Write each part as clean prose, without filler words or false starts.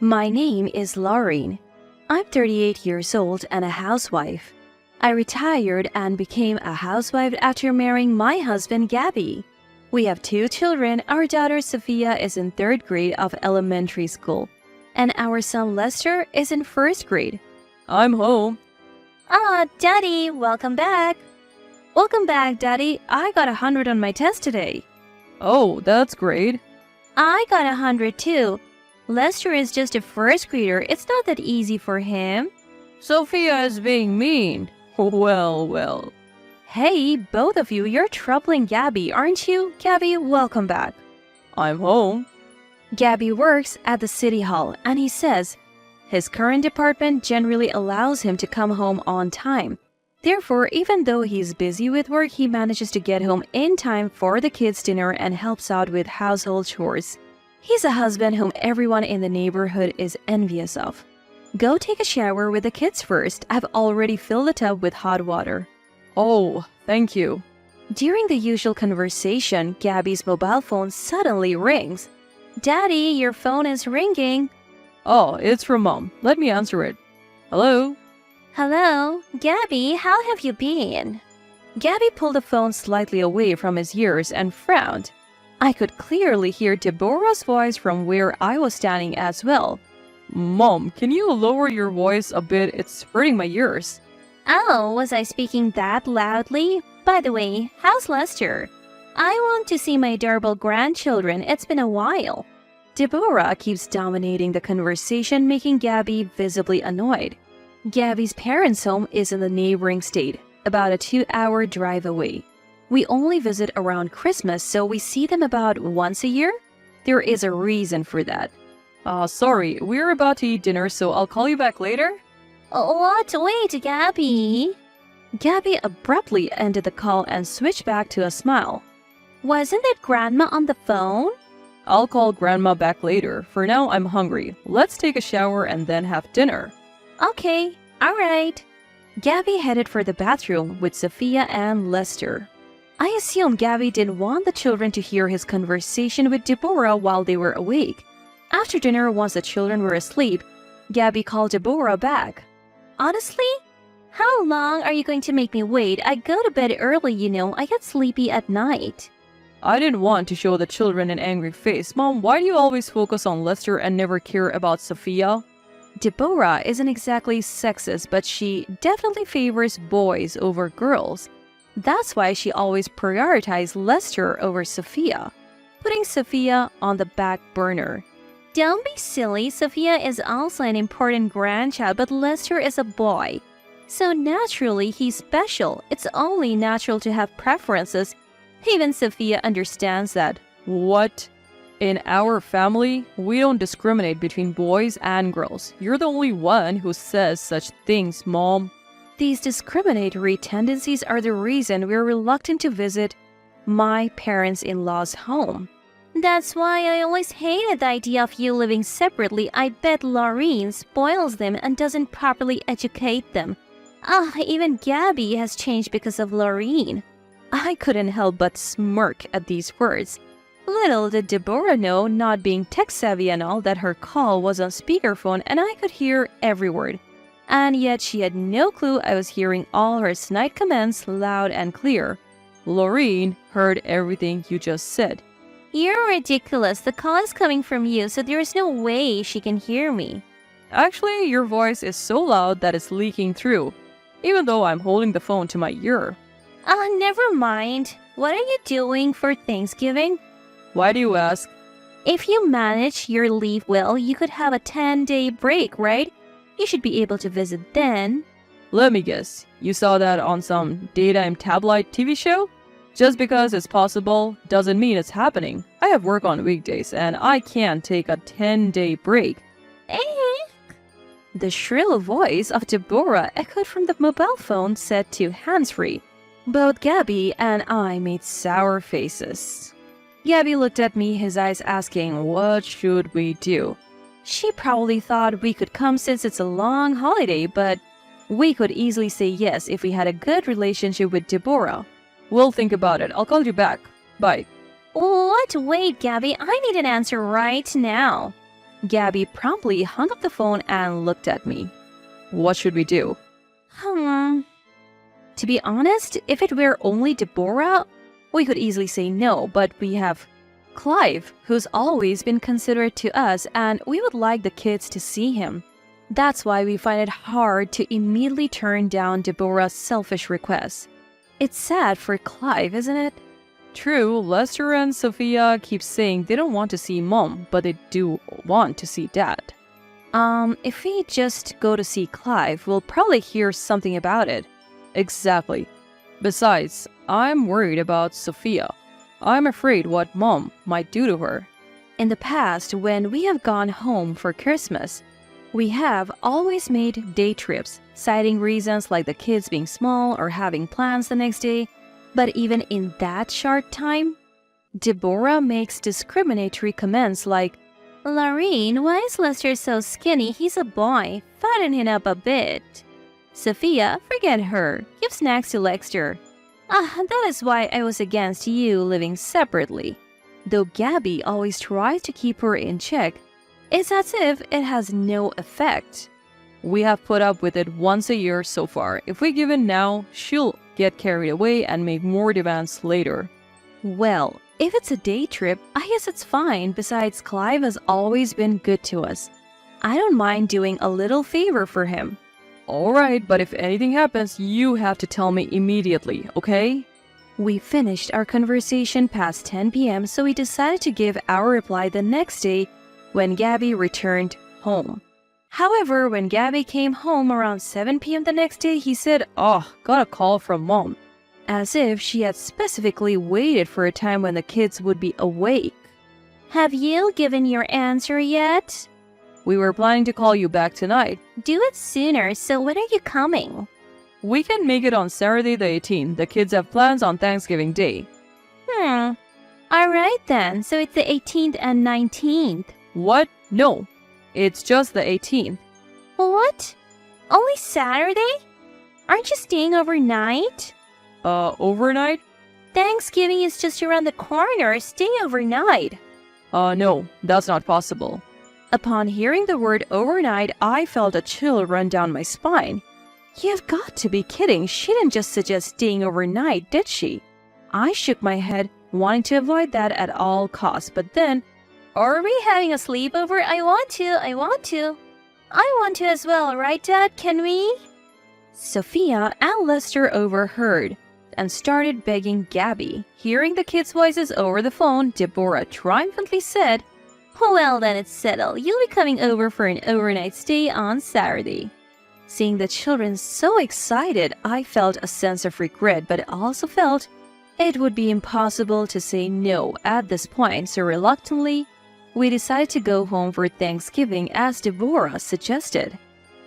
My name is Lauren. I'm 38 years old and a housewife. I retired and became a housewife after marrying my husband, Gabby. We have 2 children. Our daughter, Sophia, is in 3rd grade of elementary school, and our son, Lester, is in 1st grade. I'm home. Ah, Daddy, welcome back. Welcome back, Daddy. I got 100 on my test today. Oh, that's great. I got 100 too. Lester is just a 1st grader. It's not that easy for him. Sophia is being mean. Well. Hey, both of you, you're troubling Gabby, aren't you? Gabby, welcome back. I'm home. Gabby works at the city hall, and he says his current department generally allows him to come home on time. Therefore, even though he's busy with work, he manages to get home in time for the kids' dinner and helps out with household chores. He's a husband whom everyone in the neighborhood is envious of. Go take a shower with the kids first. I've already filled the tub with hot water. Oh, thank you. During the usual conversation, Gabby's mobile phone suddenly rings. Daddy, your phone is ringing. Oh, it's from Mom. Let me answer it. Hello? Hello, Gabby, how have you been? Gabby pulled the phone slightly away from his ears and frowned. I could clearly hear Deborah's voice from where I was standing as well. Mom, can you lower your voice a bit? It's hurting my ears. Oh, was I speaking that loudly? By the way, how's Lester? I want to see my adorable grandchildren. It's been a while. Deborah keeps dominating the conversation, making Gabby visibly annoyed. Gabby's parents' home is in the neighboring state, about a 2-hour drive away. We only visit around Christmas, so we see them about once a year. There is a reason for that. Sorry, we're about to eat dinner, so I'll call you back later. What? Wait, Gabby. Gabby abruptly ended the call and switched back to a smile. Wasn't it Grandma on the phone? I'll call Grandma back later. For now, I'm hungry. Let's take a shower and then have dinner. Okay, all right. Gabby headed for the bathroom with Sophia and Lester. I assume Gabby didn't want the children to hear his conversation with Deborah while they were awake. After dinner, once the children were asleep, Gabby called Deborah back. Honestly? How long are you going to make me wait? I go to bed early, you know. I get sleepy at night. I didn't want to show the children an angry face. Mom, why do you always focus on Lester and never care about Sophia? Deborah isn't exactly sexist, but she definitely favors boys over girls. That's why she always prioritized Lester over Sophia, putting Sophia on the back burner. Don't be silly, Sophia is also an important grandchild, but Lester is a boy. So naturally, he's special. It's only natural to have preferences. Even Sophia understands that. What? In our family, we don't discriminate between boys and girls. You're the only one who says such things, Mom. These discriminatory tendencies are the reason we're reluctant to visit my parents-in-law's home. That's why I always hated the idea of you living separately. I bet Lauren spoils them and doesn't properly educate them. Even Gabby has changed because of Lauren. I couldn't help but smirk at these words. Little did Deborah know, not being tech-savvy and all, that her call was on speakerphone and I could hear every word. And yet she had no clue I was hearing all her snide comments loud and clear. Lauren heard everything you just said. You're ridiculous. The call is coming from you, so there is no way she can hear me. Actually, your voice is so loud that it's leaking through, even though I'm holding the phone to my ear. Never mind. What are you doing for Thanksgiving? Why do you ask? If you manage your leave well, you could have a 10-day break, right? You should be able to visit then. Let me guess. You saw that on some daytime tabloid TV show? Just because it's possible doesn't mean it's happening. I have work on weekdays and I can't take a 10-day break. The shrill voice of Deborah echoed from the mobile phone set to hands-free. Both Gabby and I made sour faces. Gabby looked at me, his eyes asking, what should we do? She probably thought we could come since it's a long holiday, but we could easily say yes if we had a good relationship with Deborah. We'll think about it. I'll call you back. Bye. What? Wait, Gabby, I need an answer right now. Gabby promptly hung up the phone and looked at me. What should we do? To be honest, if it were only Deborah, we could easily say no, but we have Clive, who's always been considerate to us, and we would like the kids to see him. That's why we find it hard to immediately turn down Deborah's selfish requests. It's sad for Clive, isn't it? True, Lester and Sophia keep saying they don't want to see Mom, but they do want to see Dad. If we just go to see Clive, we'll probably hear something about it. Exactly. Besides, I'm worried about Sophia. I'm afraid what Mom might do to her. In the past, when we have gone home for Christmas, we have always made day trips, citing reasons like the kids being small or having plans the next day. But even in that short time, Deborah makes discriminatory comments like, "Lorraine, why is Lester so skinny? He's a boy. Fatten him up a bit. Sophia, forget her. Give snacks to Lester. That is why I was against you living separately." Though Gabby always tries to keep her in check, it's as if it has no effect. We have put up with it once a year so far. If we give in now, she'll get carried away and make more demands later. Well, if it's a day trip, I guess it's fine. Besides, Clive has always been good to us. I don't mind doing a little favor for him. Alright, but if anything happens, you have to tell me immediately, okay? We finished our conversation past 10 p.m., so we decided to give our reply the next day when Gabby returned home. However, when Gabby came home around 7 p.m. the next day, he said, "Oh, got a call from Mom." As if she had specifically waited for a time when the kids would be awake. "Have you given your answer yet?" "We were planning to call you back tonight." "Do it sooner, so when are you coming?" "We can make it on Saturday the 18th. The kids have plans on Thanksgiving Day." Alright then, so it's the 18th and 19th. "What? No. It's just the 18th. What? Only Saturday? Aren't you staying overnight? Overnight? Thanksgiving is just around the corner. Stay overnight." No, that's not possible." Upon hearing the word overnight, I felt a chill run down my spine. You've got to be kidding. She didn't just suggest staying overnight, did she? I shook my head, wanting to avoid that at all costs, but then, "Are we having a sleepover? I want to as well, right, Dad? Can we?" Sophia and Lester overheard and started begging Gabby. Hearing the kids' voices over the phone, Deborah triumphantly said, "Well, then it's settled. You'll be coming over for an overnight stay on Saturday." Seeing the children so excited, I felt a sense of regret, but also felt it would be impossible to say no at this point, so reluctantly, we decided to go home for Thanksgiving as Deborah suggested.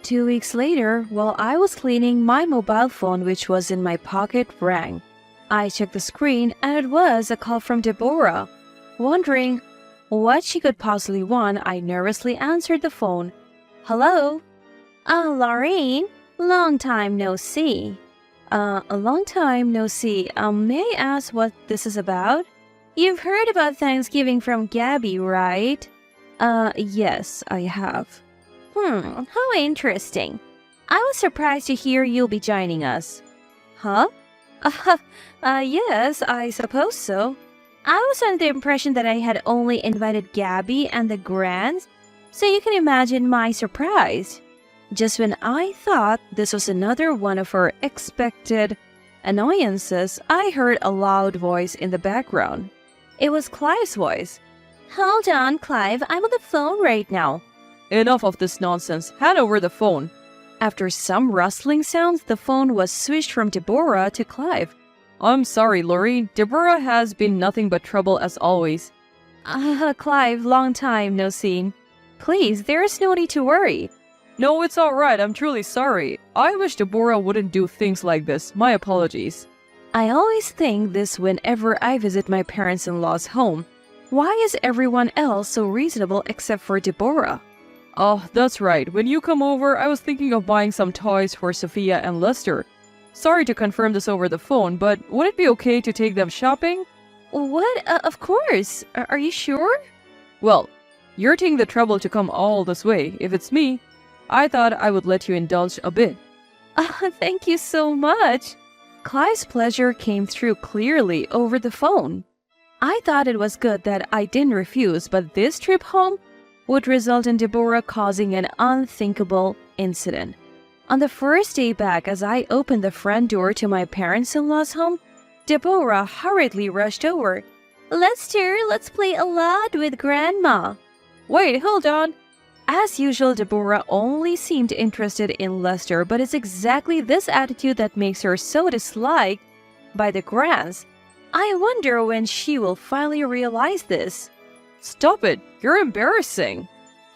2 weeks later, while I was cleaning, my mobile phone, which was in my pocket, rang. I checked the screen and it was a call from Deborah. Wondering what she could possibly want, I nervously answered the phone. "Hello?" Lorraine, long time no see." A long time no see. May I ask what this is about?" "You've heard about Thanksgiving from Gabby, right?" Yes, I have." How interesting. I was surprised to hear you'll be joining us." "Huh? Yes, I suppose so. I was under the impression that I had only invited Gabby and the Grants, so you can imagine my surprise. Just when I thought this was another one of our expected annoyances, I heard a loud voice in the background. It was Clive's voice. "Hold on, Clive, I'm on the phone right now." "Enough of this nonsense. Hand over the phone." After some rustling sounds, the phone was switched from Deborah to Clive. "I'm sorry, Lori. Deborah has been nothing but trouble as always." Clive, long time no see. Please, there is no need to worry." "No, it's alright. I'm truly sorry. I wish Deborah wouldn't do things like this. My apologies." I always think this whenever I visit my parents-in-law's home. Why is everyone else so reasonable except for Deborah? "Oh, that's right. When you come over, I was thinking of buying some toys for Sophia and Lester. Sorry to confirm this over the phone, but would it be okay to take them shopping?" What? Of course. Are you sure? "Well, You're taking the trouble to come all this way. If it's me, I thought I would let you indulge a bit. Thank you so much. Clive's pleasure came through clearly over the phone. I thought it was good that I didn't refuse, but this trip home would result in Deborah causing an unthinkable incident. On the first day back, as I opened the front door to my parents-in-law's home, Deborah hurriedly rushed over. Lester, let's play a lot with Grandma. Wait, hold on. As usual, Deborah only seemed interested in Lester, but it's exactly this attitude that makes her so disliked by the Grants. I wonder when she will finally realize this. Stop it, you're embarrassing.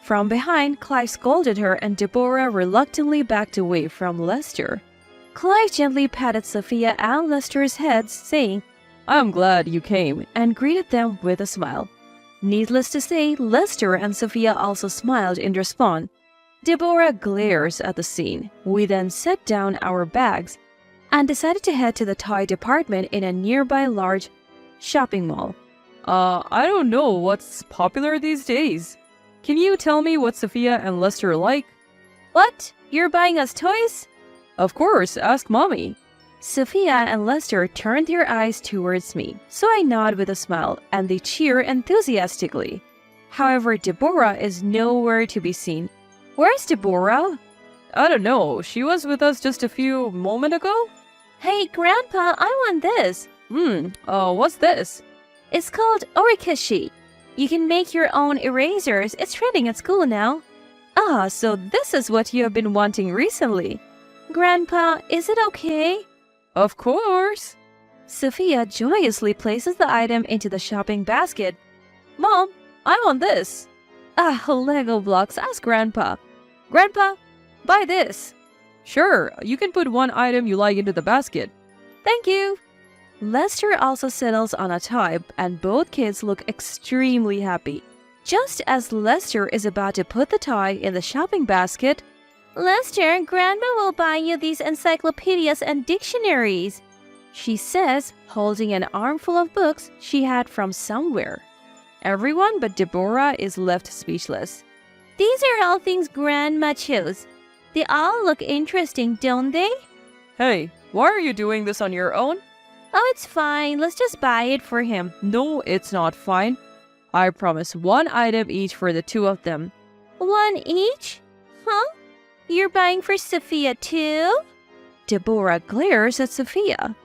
From behind, Clive scolded her and Deborah reluctantly backed away from Lester. Clive gently patted Sophia and Lester's heads, saying, I'm glad you came, and greeted them with a smile. Needless to say, Lester and Sophia also smiled in response. Deborah glares at the scene. We then set down our bags and decided to head to the toy department in a nearby large shopping mall. I don't know what's popular these days. Can you tell me what Sophia and Lester like? What? You're buying us toys? Of course, ask Mommy. Sophia and Lester turned their eyes towards me, so I nod with a smile, and they cheer enthusiastically. However, Deborah is nowhere to be seen. Where's Deborah? I don't know, she was with us just a few moments ago? Hey, Grandpa, I want this. What's this? It's called orikashi. You can make your own erasers. It's trending at school now. Ah, so this is what you have been wanting recently. Grandpa, is it okay? Of course. Sophia joyously places the item into the shopping basket. Mom, I want this. Lego blocks. Ask Grandpa. Grandpa, buy this. Sure, you can put one item you like into the basket. Thank you. Lester also settles on a toy, and both kids look extremely happy. Just as Lester is about to put the toy in the shopping basket, Lester, Grandma will buy you these encyclopedias and dictionaries, she says, holding an armful of books she had from somewhere. Everyone but Deborah is left speechless. These are all things Grandma chose. They all look interesting, don't they? Hey, why are you doing this on your own? Oh, it's fine. Let's just buy it for him. No, it's not fine. I promise one item each for the two of them. One each? Huh? You're buying for Sophia too? Deborah glares at Sophia.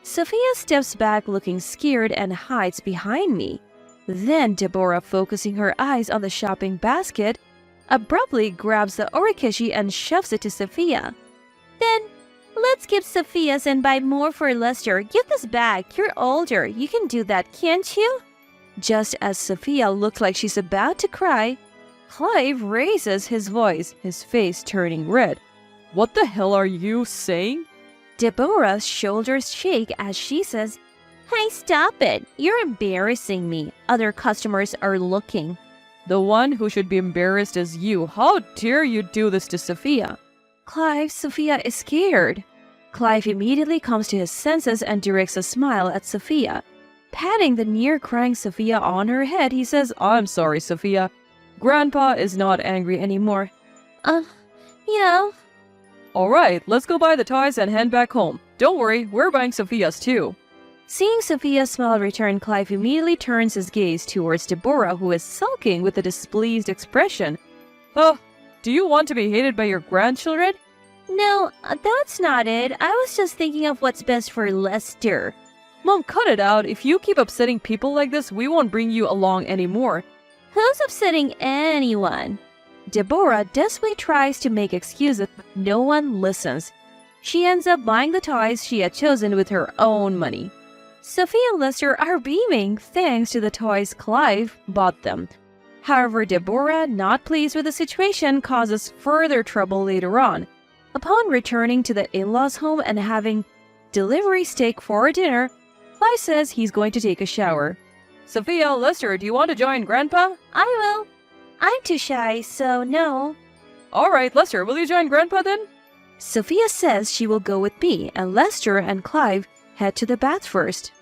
Sophia steps back looking scared and hides behind me. Then Deborah, focusing her eyes on the shopping basket, abruptly grabs the orikashi and shoves it to Sophia. Then, let's give Sophia's and buy more for Lester. Give this back. You're older. You can do that, can't you? Just as Sophia looked like she's about to cry, Clive raises his voice, his face turning red. What the hell are you saying? Deborah's shoulders shake as she says, Hey, stop it. You're embarrassing me. Other customers are looking. The one who should be embarrassed is you. How dare you do this to Sophia? Clive, Sophia is scared. Clive immediately comes to his senses and directs a smile at Sophia. Patting the near-crying Sophia on her head, he says, I'm sorry, Sophia. Grandpa is not angry anymore. Yeah. Alright, let's go buy the toys and head back home. Don't worry, we're buying Sophia's too. Seeing Sophia's smile return, Clive immediately turns his gaze towards Deborah, who is sulking with a displeased expression. Oh, do you want to be hated by your grandchildren? No, that's not it. I was just thinking of what's best for Lester. Mom, cut it out. If you keep upsetting people like this, we won't bring you along anymore. Who's upsetting anyone? Deborah desperately tries to make excuses, but no one listens. She ends up buying the toys she had chosen with her own money. Sophia and Lester are beaming thanks to the toys Clive bought them. However, Deborah, not pleased with the situation, causes further trouble later on. Upon returning to the in-laws' home and having delivery steak for dinner, Clive says he's going to take a shower. Sophia, Lester, do you want to join Grandpa? I will. I'm too shy, so no. Alright, Lester, will you join Grandpa then? Sophia says she will go with me, and Lester and Clive head to the bath first.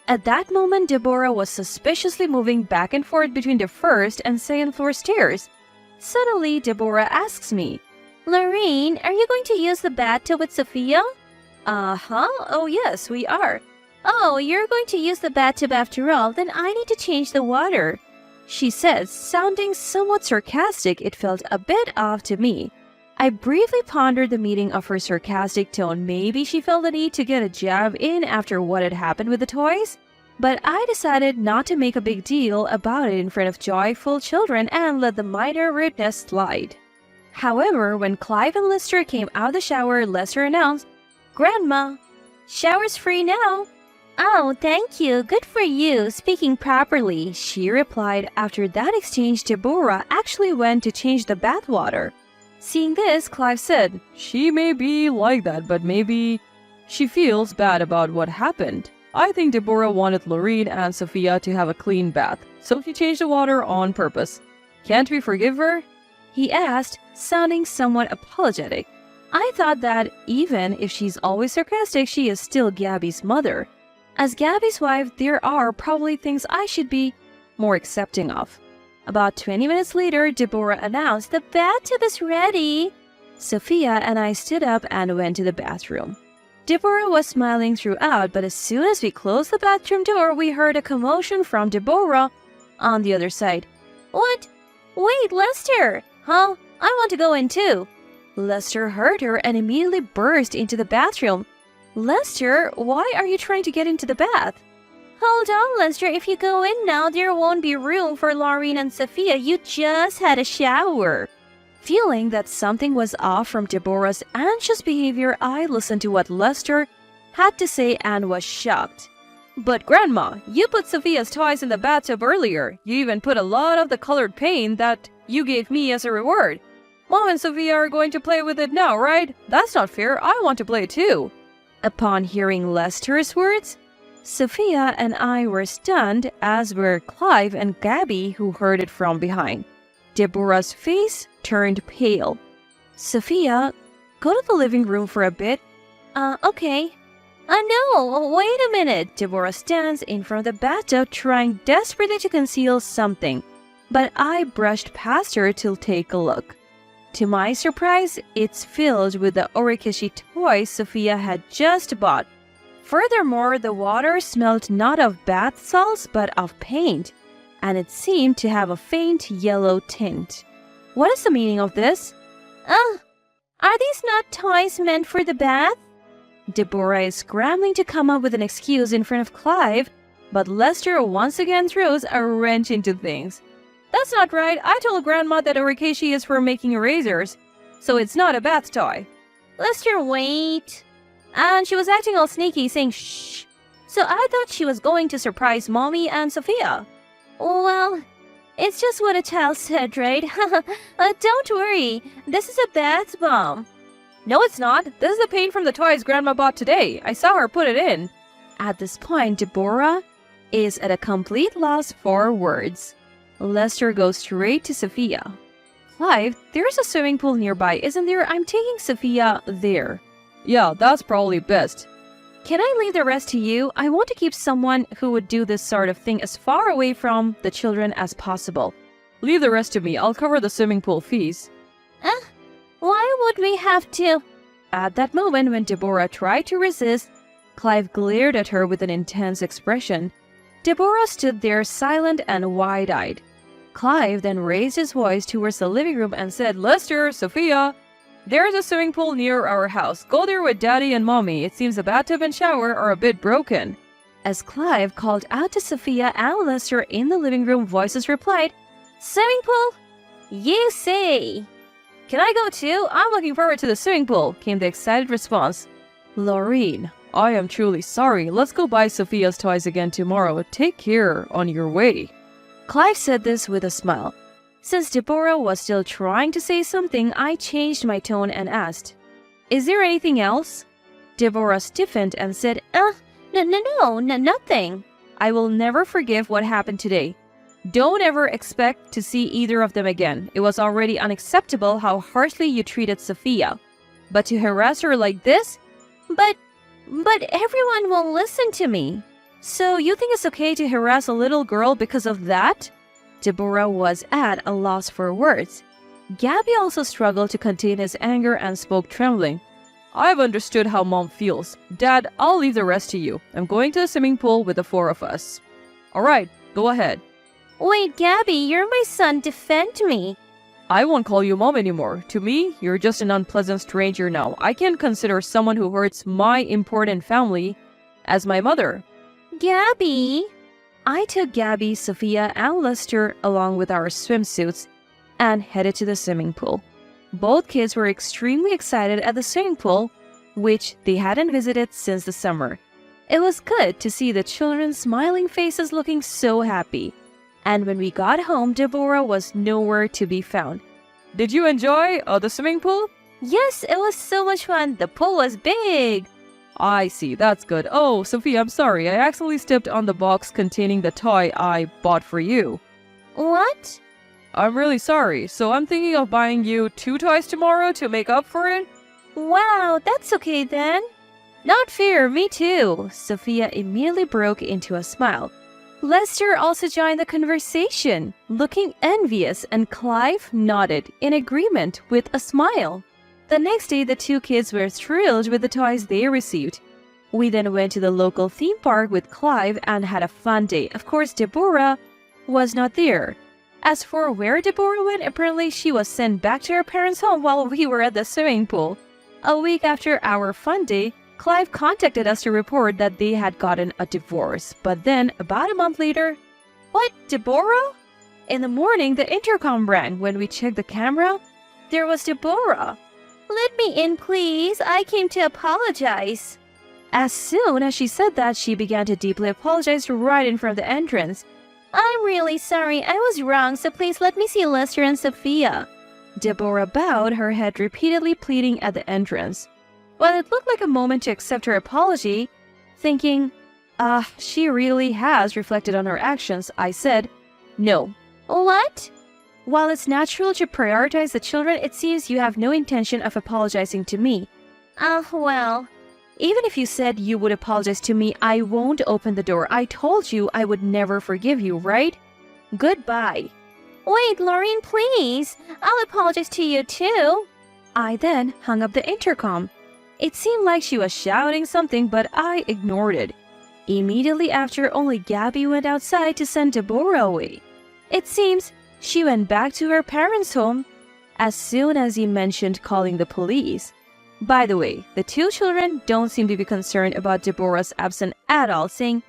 At that moment, Deborah was suspiciously moving back and forth between the first and second floor stairs. Suddenly, Deborah asks me, "Lorraine, are you going to use the bathtub with Sophia?" "Uh-huh. Oh, yes, we are." "Oh, you're going to use the bathtub after all, then I need to change the water," she said, sounding somewhat sarcastic. It felt a bit off to me. I briefly pondered the meaning of her sarcastic tone. Maybe she felt the need to get a jab in after what had happened with the toys? But I decided not to make a big deal about it in front of joyful children and let the minor rudeness slide. However, when Clive and Lester came out of the shower, Lester announced, "Grandma, shower's free now." "Oh, thank you. Good for you. Speaking properly," she replied. After that exchange, Deborah actually went to change the bathwater. Seeing this, Clive said, She may be like that, but maybe she feels bad about what happened. I think Deborah wanted Lorraine and Sophia to have a clean bath, so she changed the water on purpose. Can't we forgive her? He asked, sounding somewhat apologetic. I thought that even if she's always sarcastic, she is still Gabby's mother. As Gabby's wife, there are probably things I should be more accepting of. About 20 minutes later, Deborah announced, "The bathtub is ready." Sophia and I stood up and went to the bathroom. Deborah was smiling throughout, but as soon as we closed the bathroom door, we heard a commotion from Deborah on the other side. "What? Wait, Lester! Huh? I want to go in too." Lester heard her and immediately burst into the bathroom. "Lester, why are you trying to get into the bath?" "Hold on, Lester. If you go in now, there won't be room for Laureen and Sophia. You just had a shower." Feeling that something was off from Deborah's anxious behavior, I listened to what Lester had to say and was shocked. But Grandma, you put Sophia's toys in the bathtub earlier. You even put a lot of the colored paint that you gave me as a reward. Mom and Sophia are going to play with it now, right? That's not fair. I want to play too. Upon hearing Lester's words, Sophia and I were stunned, as were Clive and Gabby, who heard it from behind. Deborah's face turned pale. "Sophia, go to the living room for a bit." Okay." No, wait a minute." Deborah stands in front of the bathtub, trying desperately to conceal something, but I brushed past her to take a look. To my surprise, it's filled with the Orikishi toys Sophia had just bought. Furthermore, the water smelled not of bath salts but of paint, and it seemed to have a faint yellow tint. "What is the meaning of this?" Are these not toys meant for the bath?" Deborah is scrambling to come up with an excuse in front of Clive, but Lester once again throws a wrench into things. "That's not right. I told Grandma that Orikeshi is for making erasers, so it's not a bath toy." "Lester, wait." And she was acting all sneaky, saying shh. So I thought she was going to surprise Mommy and Sophia. "Well, it's just what a child said, right?" Don't worry. This is a bath bomb." No, it's not. This is the paint from the toys Grandma bought today. I saw her put it in. At this point, Deborah is at a complete loss for words. Lester goes straight to Sophia. "Clive, there's a swimming pool nearby, isn't there? I'm taking Sophia there." Yeah, that's probably best. "Can I leave the rest to you? I want to keep someone who would do this sort of thing as far away from the children as possible." Leave the rest to me. I'll cover the swimming pool fees. Why would we have to? At that moment, when Deborah tried to resist, Clive glared at her with an intense expression. Deborah stood there silent and wide-eyed. Clive then raised his voice towards the living room and said, Lester, Sophia, there's a swimming pool near our house. Go there with Daddy and Mommy. It seems the bathtub and shower are a bit broken. As Clive called out to Sophia and Lester in the living room, voices replied, "Swimming pool? You say." "Can I go too? I'm looking forward to the swimming pool," came the excited response. "Laureen, I am truly sorry. Let's go buy Sophia's toys again tomorrow. Take care on your way." Clive said this with a smile. Since Deborah was still trying to say something, I changed my tone and asked, "Is there anything else?" Deborah stiffened and said, No, nothing. I will never forgive what happened today. Don't ever expect to see either of them again. It was already unacceptable how harshly you treated Sophia. But to harass her like this? But everyone will listen to me." So you think it's okay to harass a little girl because of that? Deborah was at a loss for words. Gabby also struggled to contain his anger and spoke trembling. I've understood how Mom feels. Dad, I'll leave the rest to you. I'm going to the swimming pool with the four of us. Alright, go ahead. Wait, Gabby, you're my son. Defend me. I won't call you Mom anymore. To me, you're just an unpleasant stranger now. I can't consider someone who hurts my important family as my mother. Gabby! I took Gabby, Sophia, and Lester along with our swimsuits and headed to the swimming pool. Both kids were extremely excited at the swimming pool, which they hadn't visited since the summer. It was good to see the children's smiling faces looking so happy. And when we got home, Deborah was nowhere to be found. Did you enjoy the swimming pool? Yes, it was so much fun. The pool was big. I see, that's good. Oh, Sophia, I'm sorry. I accidentally stepped on the box containing the toy I bought for you. What? I'm really sorry. So I'm thinking of buying you 2 toys tomorrow to make up for it. Wow, that's okay then. Not fair, me too. Sophia immediately broke into a smile. Lester also joined the conversation, looking envious, and Clive nodded in agreement with a smile. The next day, the 2 kids were thrilled with the toys they received. We then went to the local theme park with Clive and had a fun day. Of course, Deborah was not there. As for where Deborah went, apparently she was sent back to her parents' home while we were at the swimming pool. A week after our fun day, Clive contacted us to report that they had gotten a divorce. But then, about a month later, what, Deborah? In the morning, the intercom rang. When we checked the camera, there was Deborah. Let me in, please. I came to apologize. As soon as she said that, she began to deeply apologize right in front of the entrance. I'm really sorry. I was wrong, so please let me see Lester and Sophia. Deborah bowed her head repeatedly, pleading at the entrance. Well, it looked like a moment to accept her apology. Thinking, she really has reflected on her actions, I said, no. What? While it's natural to prioritize the children, it seems you have no intention of apologizing to me. Well, even if you said you would apologize to me, I won't open the door. I told you I would never forgive you, right? Goodbye. Wait, Laureen, please. I'll apologize to you too. I then hung up the intercom. It seemed like she was shouting something, but I ignored it. Immediately after, only Gabby went outside to send Deborah away. It seems she went back to her parents' home as soon as he mentioned calling the police. By the way, the 2 children don't seem to be concerned about Deborah's absence at all, saying,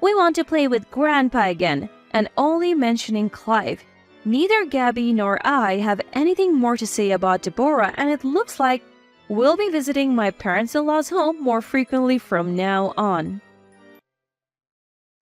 "We want to play with Grandpa again," and only mentioning Clive. Neither Gabby nor I have anything more to say about Deborah, and it looks like we'll be visiting my parents-in-law's home more frequently from now on.